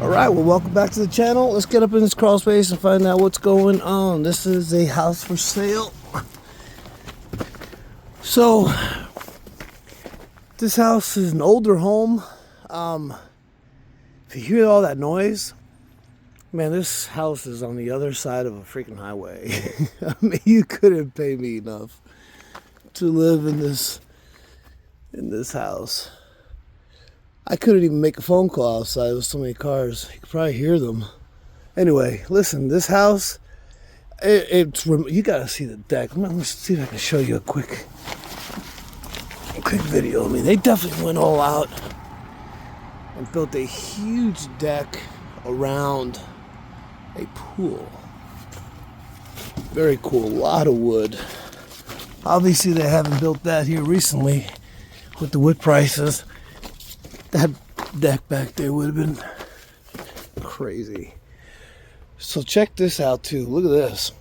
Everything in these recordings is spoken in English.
Alright, well, welcome back to the channel. Let's get up in this crawl space and find out what's going on. This is a house for sale. So, this house is an older home. If you hear all that noise, man, this house is on the other side of a freaking highway. I mean, you couldn't pay me enough to live in this house. I couldn't even make a phone call outside with so many cars. You could probably hear them. Anyway, listen, this house, you gotta see the deck. Let me see if I can show you a quick video. I mean, they definitely went all out and built a huge deck around a pool. Very cool, a lot of wood. Obviously, they haven't built that here recently with the wood prices. That deck back there would have been crazy. So check this out too. Look at this.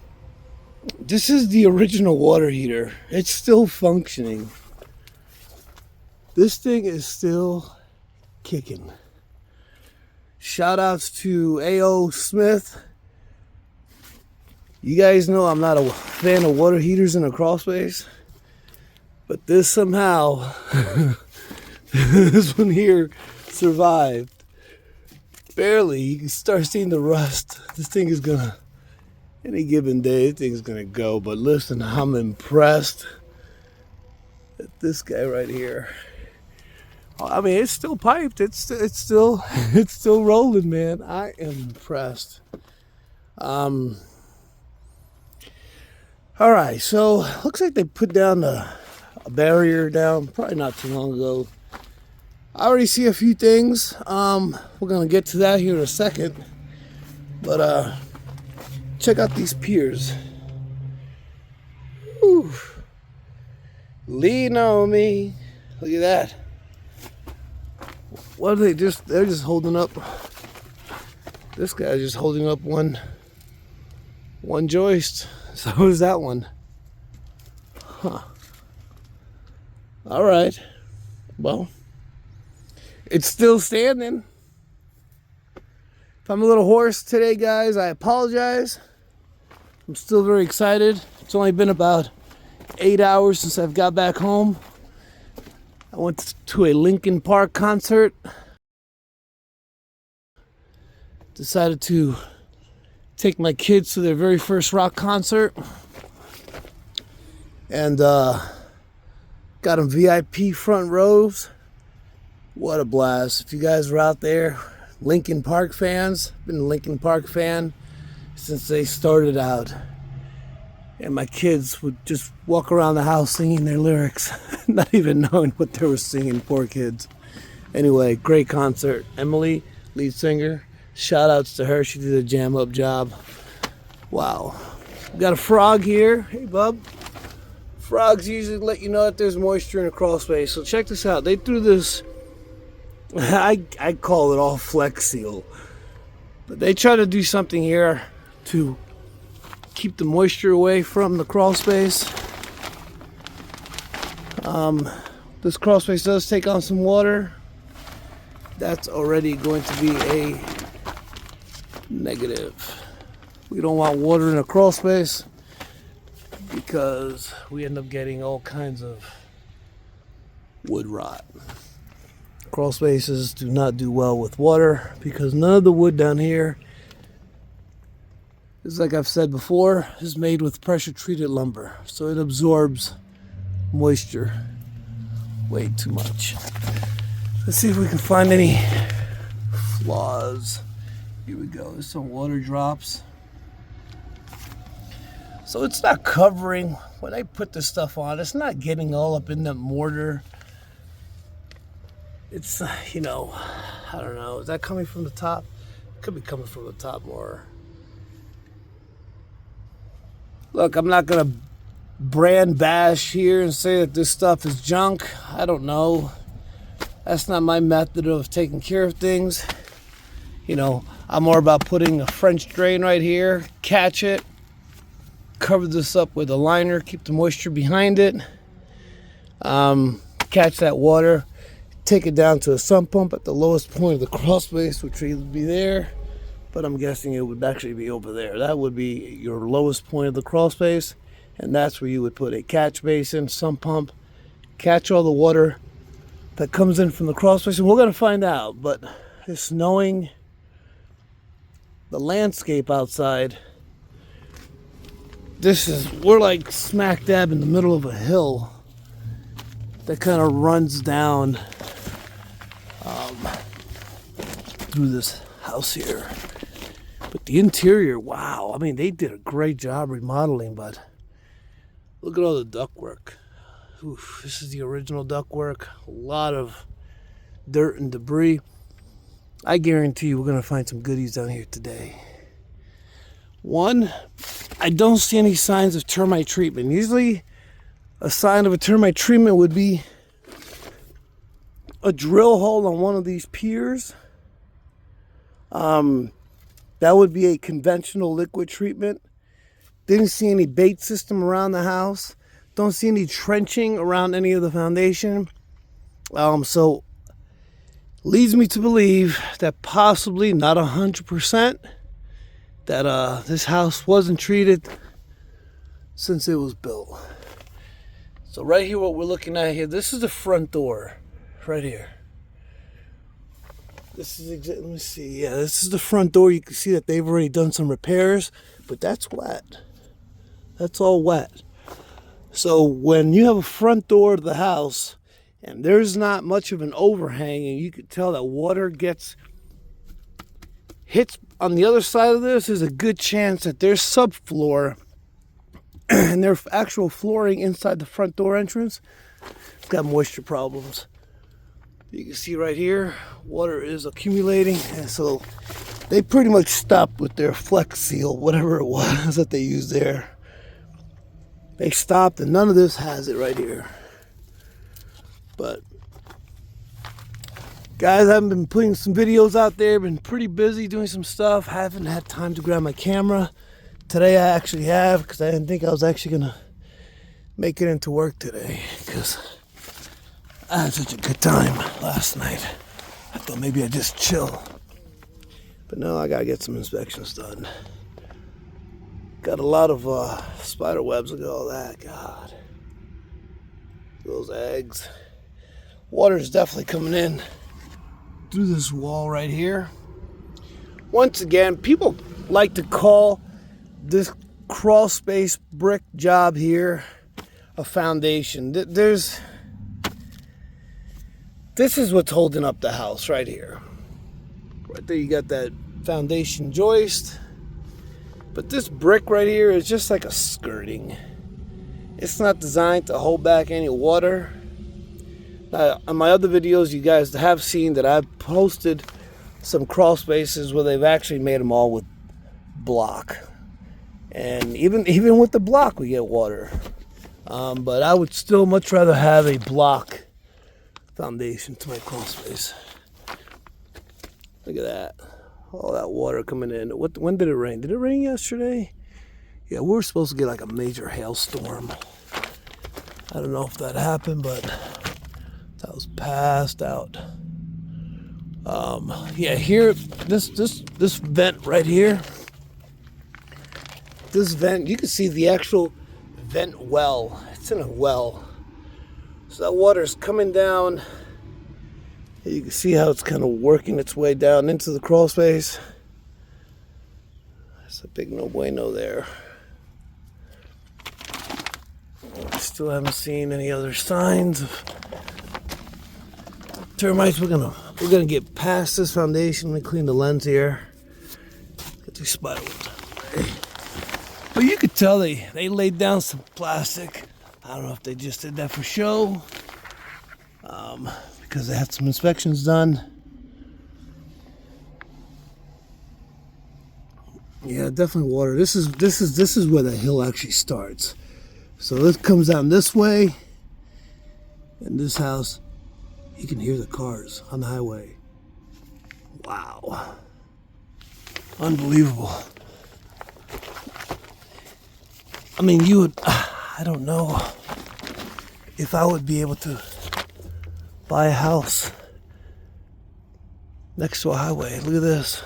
This is the original water heater. It's still functioning. This thing is still kicking. Shout outs to A.O. Smith. You guys know I'm not a fan of water heaters in a crawl space, but this somehow this one here survived. Barely. You can start seeing the rust. This thing is gonna, any given day, this thing's gonna go. But listen, I'm impressed at this guy right here. I mean, it's still piped. It's still rolling, man. I am impressed. All right, so looks like they put down a barrier down probably not too long ago. I already see a few things. We're gonna get to that here in a second. But check out these piers. Whew. Lean on me. Look at that. What are they just? They're just holding up. This guy's just holding up one joist. So is that one. Huh. All right. Well, it's still standing. If I'm a little hoarse today, guys, I apologize. I'm still very excited. It's only been about 8 hours since I've got back home. I went to a Linkin Park concert. Decided to take my kids to their very first rock concert. And got them VIP front rows. What a blast. If you guys are out there, Linkin Park fans, been a Linkin Park fan since they started out. And my kids would just walk around the house singing their lyrics, not even knowing what they were singing, poor kids. Anyway, great concert. Emily, lead singer, shout outs to her. She did a jam up job. Wow. We got a frog here. Hey, bub. Frogs usually let you know that there's moisture in a crawl space. So check this out. They threw this, I call it all Flex Seal. But they try to do something here to keep the moisture away from the crawl space. This crawl space does take on some water. That's already going to be a negative. We don't want water in a crawl space because we end up getting all kinds of wood rot. Crawl spaces do not do well with water because none of the wood down here is, like I've said before, is made with pressure treated lumber, so it absorbs moisture way too much. Let's see if we can find any flaws. Here we go. There's some water drops. So it's not covering, when I put this stuff on, it's not getting all up in the mortar. It's, you know, I don't know. Is that coming from the top? It could be coming from the top more. Look, I'm not going to brand bash here and say that this stuff is junk. I don't know. That's not my method of taking care of things. You know, I'm more about putting a French drain right here, catch it, cover this up with a liner, keep the moisture behind it, catch that water. take it down to a sump pump at the lowest point of the crawl space, which would either be there, but I'm guessing it would actually be over there. That would be your lowest point of the crawl space, and that's where you would put a catch basin, sump pump, catch all the water that comes in from the crawl space, and we're going to find out. But just knowing the landscape outside, we're like smack dab in the middle of a hill that kind of runs down through this house here. But the interior, wow, I mean, they did a great job remodeling, but look at all the ductwork. Oof, this is the original ductwork. A lot of dirt and debris. I guarantee you we're going to find some goodies down here today. One, I don't see any signs of termite treatment. Usually a sign of a termite treatment would be a drill hole on one of these piers. That would be a conventional liquid treatment. Didn't see any bait system around the house. Don't see any trenching around any of the foundation. So leads me to believe that possibly, not 100%, that this house wasn't treated since it was built. So right here, what we're looking at here, this is the front door, right here. This is let me see. Yeah, this is the front door. You can see that they've already done some repairs, but that's wet. That's all wet. So when you have a front door to the house and there's not much of an overhang, and you can tell that water hits on the other side of this, there's a good chance that their subfloor and their actual flooring inside the front door entrance has got moisture problems. You can see right here, water is accumulating, and so they pretty much stopped with their Flex Seal, whatever it was that they used there. They stopped, and none of this has it right here. But guys, I've been putting some videos out there, been pretty busy doing some stuff, haven't had time to grab my camera. Today I actually have, because I didn't think I was actually gonna make it into work today, because I had such a good time last night. I thought maybe I'd just chill. But no, I gotta get some inspections done. Got a lot of spider webs, look at all that, God. Those eggs. Water's definitely coming in through this wall right here. Once again, people like to call this Crawlspace brick job here a foundation. This is what's holding up the house right here. Right there you got that foundation joist. But this brick right here is just like a skirting. It's not designed to hold back any water. Now, on my other videos, you guys have seen that I've posted some crawl spaces where they've actually made them all with block. And even with the block, we get water. But I would still much rather have a block foundation to my crawl space. Look at that. All that water coming in. When did it rain? Did it rain yesterday? Yeah, we were supposed to get like a major hailstorm. I don't know if that happened, but that was passed out. Yeah, here, this vent right here. This vent, you can see the actual vent well. It's in a well. So that water's coming down. You can see how it's kind of working its way down into the crawl space. That's a big no bueno there. Still haven't seen any other signs of termites. We're gonna get past this foundation. Let me clean the lens here. Get these spider webs out of the way. But you could tell they laid down some plastic. I don't know if they just did that for show. Because they had some inspections done. Yeah, definitely water. This is where the hill actually starts. So this comes down this way, and this house, you can hear the cars on the highway. Wow, unbelievable. I mean, I don't know if I would be able to buy a house next to a highway. Look at this.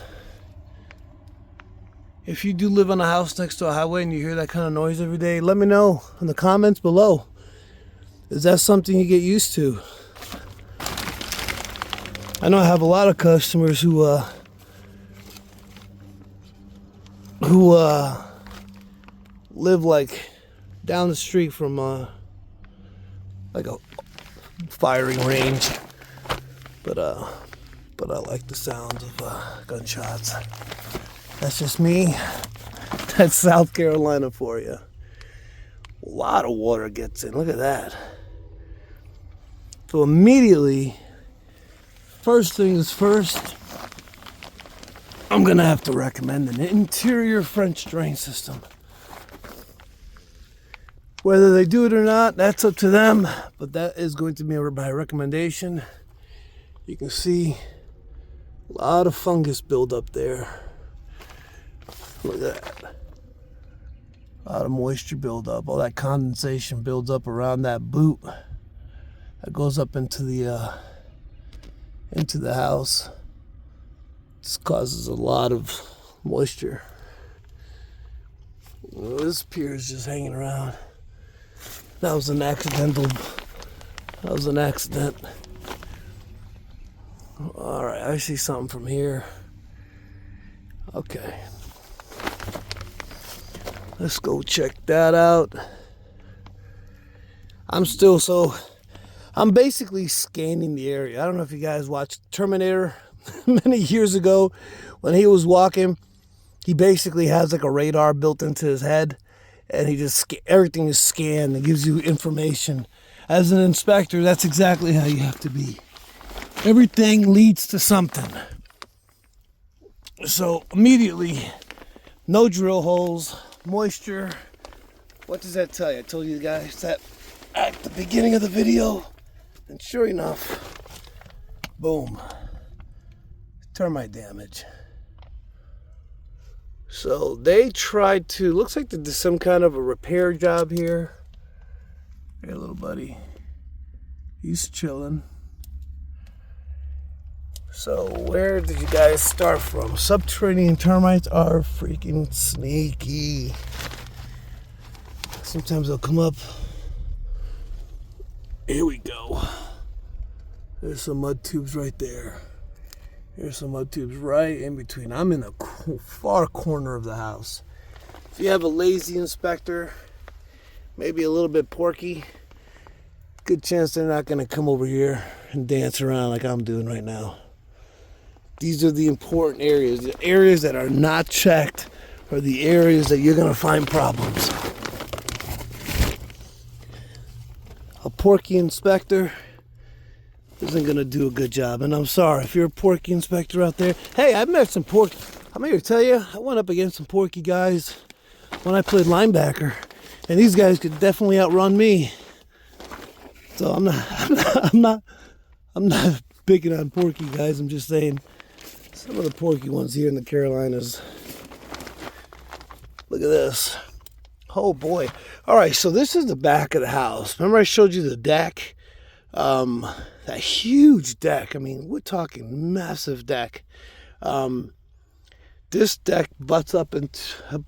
If you do live on a house next to a highway and you hear that kind of noise every day, let me know in the comments below. Is that something you get used to? I know I have a lot of customers who live like down the street from like a firing range, but I like the sounds of gunshots. That's just me. That's South Carolina for you. A lot of water gets in. Look at that. So immediately, first things first, I'm gonna have to recommend an interior French drain system. Whether they do it or not, that's up to them, but that is going to be my recommendation. You can see a lot of fungus buildup there. Look at that. A lot of moisture buildup. All that condensation builds up around that boot that goes up into the house. This causes a lot of moisture. This pier is just hanging around. That was an accident. All right, I see something from here. Okay. Let's go check that out. I'm basically scanning the area. I don't know if you guys watched Terminator many years ago. When he was walking, he basically has like a radar built into his head, and he just everything is scanned and gives you information. As an inspector, that's exactly how you have to be. Everything leads to something. So immediately, no drill holes, moisture. What does that tell you? I told you guys that at the beginning of the video, and sure enough, boom, termite damage. So they tried to, looks like they did some kind of a repair job here. Hey, little buddy, he's chilling. So where did you guys start from? Subterranean termites are freaking sneaky. Sometimes they'll come up. Here we go. There's some mud tubes right there. There's some mud tubes right in between. I'm in the far corner of the house. If you have a lazy inspector, maybe a little bit porky, good chance they're not going to come over here and dance around like I'm doing right now. These are the important areas. The areas that are not checked are the areas that you're going to find problems. A porky inspector isn't going to do a good job. And I'm sorry, if you're a porky inspector out there. Hey, I've met some porky. I'm here to tell you, I went up against some porky guys when I played linebacker. And these guys could definitely outrun me. So I'm not picking on porky guys. I'm just saying some of the porky ones here in the Carolinas. Look at this. Oh boy. All right, so this is the back of the house. Remember I showed you the deck? That huge deck. I mean, we're talking massive deck. This deck butts up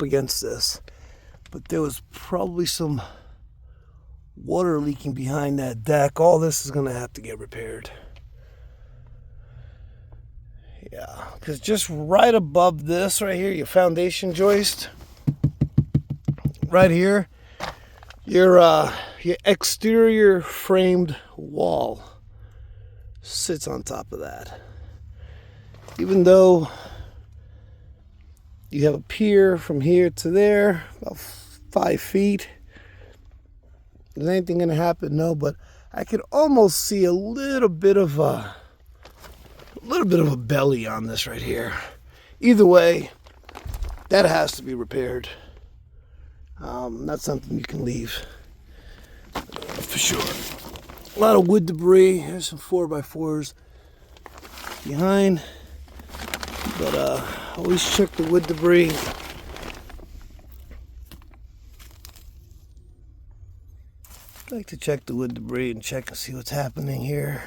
against this. But there was probably some water leaking behind that deck. All this is going to have to get repaired. Yeah, because just right above this right here, your foundation joist, right here, your exterior framed wall sits on top of that. Even though you have a pier from here to there, about 5 feet, is anything going to happen? No, but I could almost see a little bit of a belly on this right here. Either way, that has to be repaired. Not something you can leave, for sure. A lot of wood debris. Here's some 4x4s behind, but always check the wood debris. I like to check the wood debris and check and see what's happening here.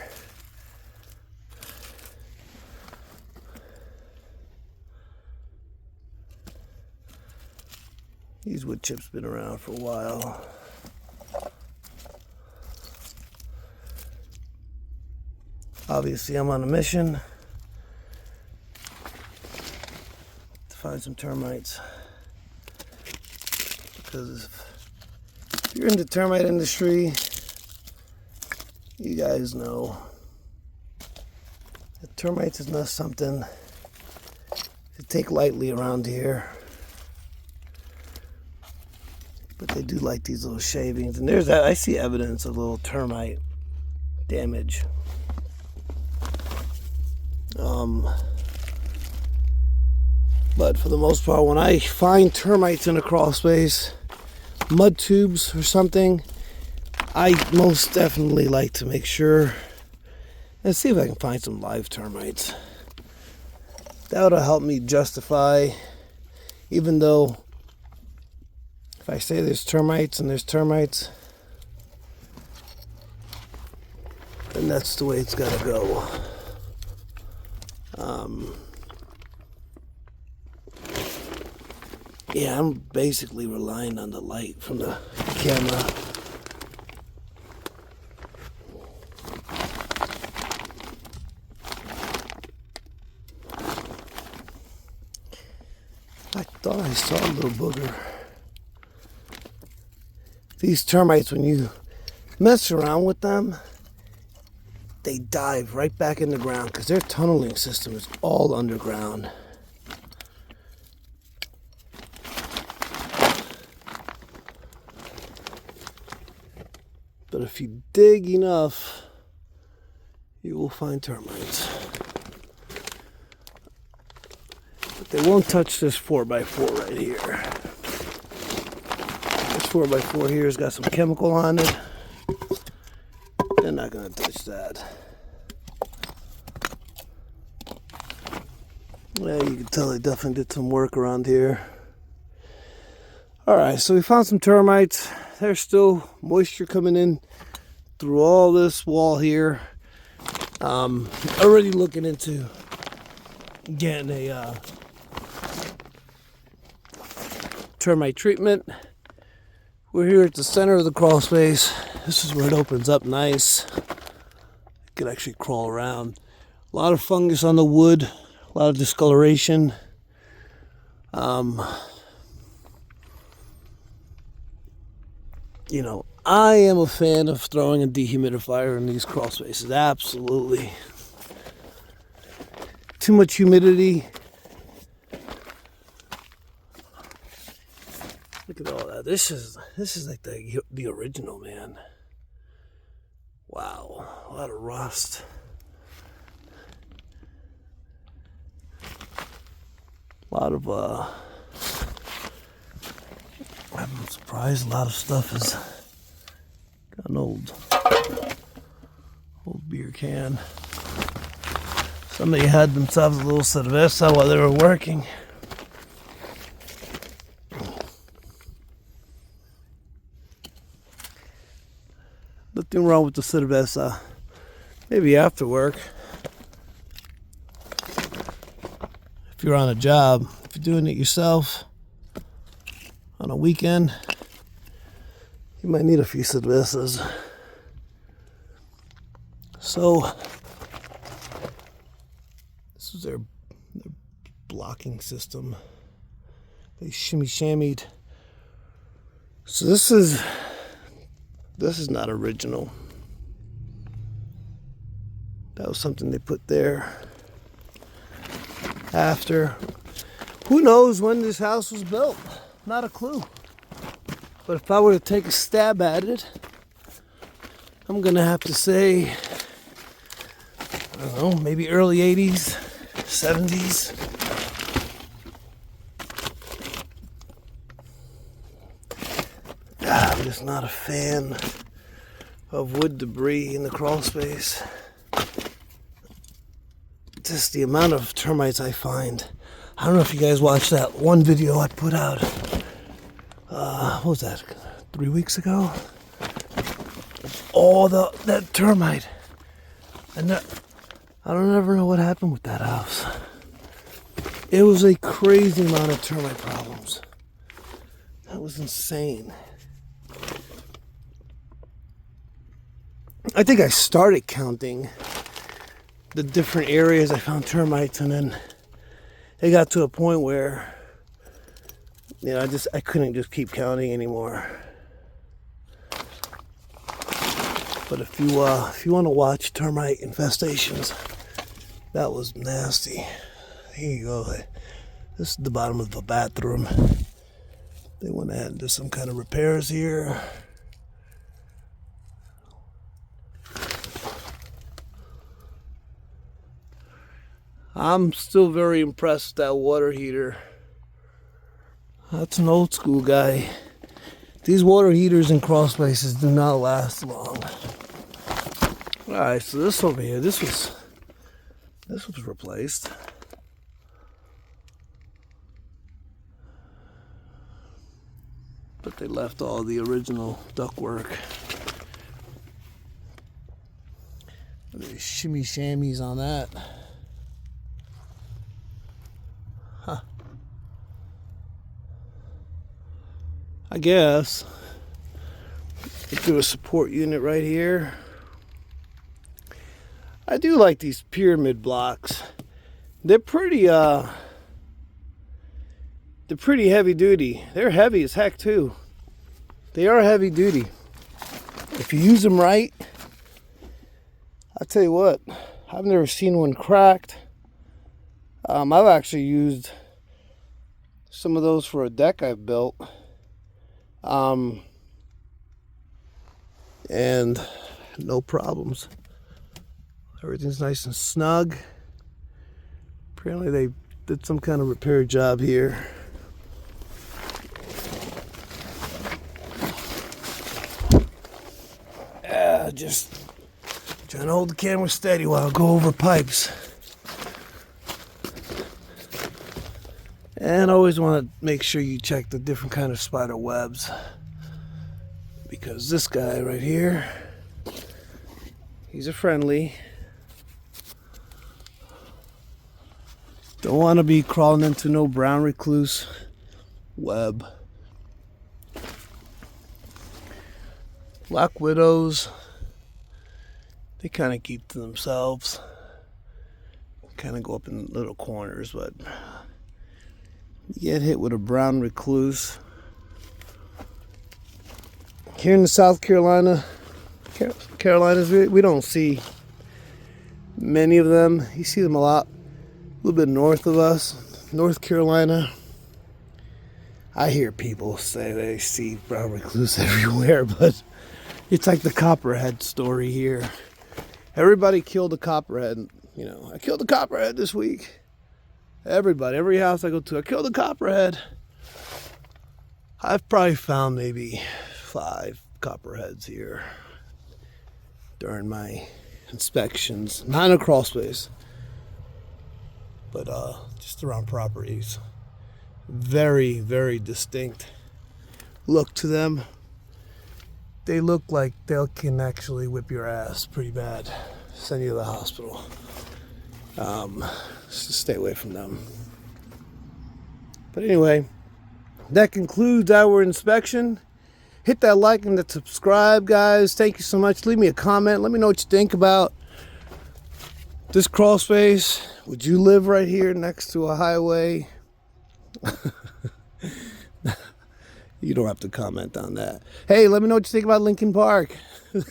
These wood chips been around for a while. Obviously, I'm on a mission to find some termites. Because if you're in the termite industry, you guys know that termites is not something to take lightly around here. But they do like these little shavings. And there's that, I see evidence of little termite damage. But for the most part, when I find termites in a crawl space, mud tubes or something, I most definitely like to make sure and see if I can find some live termites. That would help me justify, even though if I say there's termites and there's termites, then that's the way it's got to go. Yeah, I'm basically relying on the light from the camera. I thought I saw a little booger. These termites, when you mess around with them, they dive right back in the ground because their tunneling system is all underground. But if you dig enough, you will find termites. But they won't touch this 4x4 right here. This 4x4 here has got some chemical on it. They're not going to touch that. Yeah, you can tell they definitely did some work around here. Alright, so we found some termites. There's still moisture coming in through all this wall here. Already looking into getting a termite treatment. We're here at the center of the crawl space. This is where it opens up nice. You can actually crawl around. A lot of fungus on the wood, a lot of discoloration. You know, I am a fan of throwing a dehumidifier in these crawl spaces. Absolutely. Too much humidity. Look at all that. This is like the original, man. Wow, a lot of rust. A lot of I'm surprised a lot of stuff is got an old beer can. Somebody had themselves a little cerveza while they were working. Nothing wrong with the cerveza. Maybe after work. If you're on a job, if you're doing it yourself on a weekend, you might need a few cervezas. So this is their blocking system. They shimmy-shammied. So this is not original. That was something they put there after. Who knows when this house was built? Not a clue. But if I were to take a stab at it, I'm gonna have to say, I don't know, maybe early 80s, 70s. I'm just not a fan of wood debris in the crawl space. Just the amount of termites I find. I don't know if you guys watched that one video I put out. What was that? 3 weeks ago? All that termite. And I don't ever know what happened with that house. It was a crazy amount of termite problems. That was insane. I think I started counting the different areas I found termites, and then it got to a point where, you know, I couldn't just keep counting anymore. But if you want to watch termite infestations, that was nasty. Here you go. This is the bottom of the bathroom. They went ahead and did some kind of repairs here. I'm still very impressed with that water heater. That's an old school guy. These water heaters in Crawlspaces do not last long. Alright, so this over here, this was replaced. But they left all the original ductwork. There's shimmy shammies on that. Huh. I guess let's do a support unit right here. I do like these pyramid blocks. They're pretty heavy duty. They're heavy as heck too. They are heavy duty. If you use them right, I'll tell you what, I've never seen one cracked. I've actually used some of those for a deck I've built. And no problems. Everything's nice and snug. Apparently they did some kind of repair job here. Just trying to hold the camera steady while I go over pipes. And always want to make sure you check the different kind of spider webs, because this guy right here, he's a friendly. Don't want to be crawling into no brown recluse web. Black widows, they kind of keep to themselves. Kind of go up in little corners, but you get hit with a brown recluse. Here in the South Carolinas, we don't see many of them. You see them a lot, a little bit north of us, North Carolina. I hear people say they see brown recluse everywhere, but it's like the copperhead story here. Everybody killed a copperhead. You know, I killed a copperhead this week. Everybody, every house I go to, I killed a copperhead. I've probably found maybe 5 copperheads here during my inspections. Not in a crawl space, but just around properties. Very, very distinct look to them. They look like they can actually whip your ass pretty bad, send you to the hospital. Just stay away from them. But anyway, that concludes our inspection. Hit that like and that subscribe, guys. Thank you so much. Leave me a comment. Let me know what you think about this crawl space. Would you live right here next to a highway? You don't have to comment on that. Hey, let me know what you think about Linkin Park.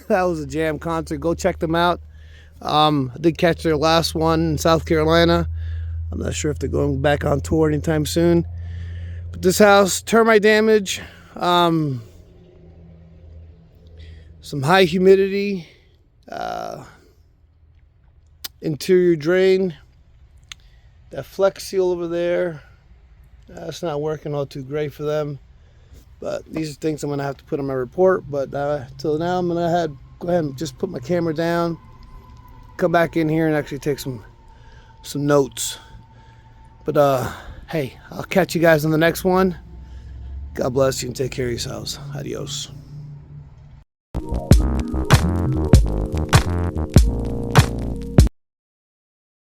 That was a jam concert. Go check them out. I did catch their last one in South Carolina. I'm not sure if they're going back on tour anytime soon. But this house, termite damage, some high humidity, interior drain, that flex seal over there, that's not working all too great for them. But these are things I'm going to have to put on my report. But till now, I'm going to go ahead and just put my camera down, come back in here and actually take some notes. But hey, I'll catch you guys on the next one. God bless you and take care of yourselves. Adios.